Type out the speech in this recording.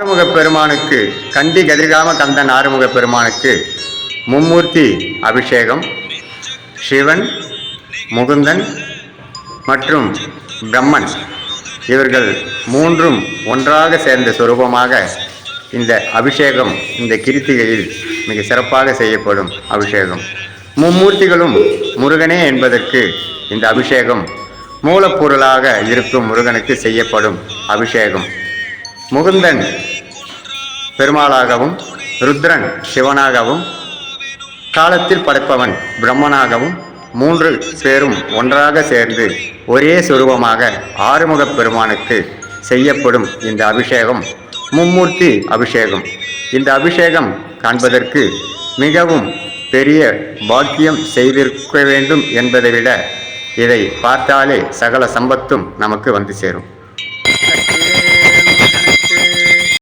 ஆறுமுக பெருமானுக்கு கண்டி கதிர்காம கந்தன் ஆறுமுக பெருமானுக்கு மும்மூர்த்தி அபிஷேகம். சிவன், முகுந்தன் மற்றும் பிரம்மன் இவர்கள் மூன்றும் ஒன்றாக சேர்ந்த சொரூபமாக இந்த அபிஷேகம் இந்த கிருத்திகையில் மிக சிறப்பாக செய்யப்படும் அபிஷேகம். மும்மூர்த்திகளும் முருகனே என்பதற்கு இந்த அபிஷேகம் மூலப்பொருளாக இருக்கும் முருகனுக்கு செய்யப்படும் அபிஷேகம். முகுந்தன் பெருமாளாகவும், ருத்ரன் சிவனாகவும், காலத்தில் படைப்பவன் பிரம்மனாகவும் மூன்று பேரும் ஒன்றாக சேர்ந்து ஒரே சொரூபமாக ஆறுமுக பெருமானுக்கு செய்யப்படும் இந்த அபிஷேகம் மும்மூர்த்தி அபிஷேகம். இந்த அபிஷேகம் காண்பதற்கு மிகவும் பெரிய பாக்கியம் செய்திருக்க வேண்டும் என்பதை விட இதை பார்த்தாலே சகல சம்பத்தும் நமக்கு வந்து சேரும்.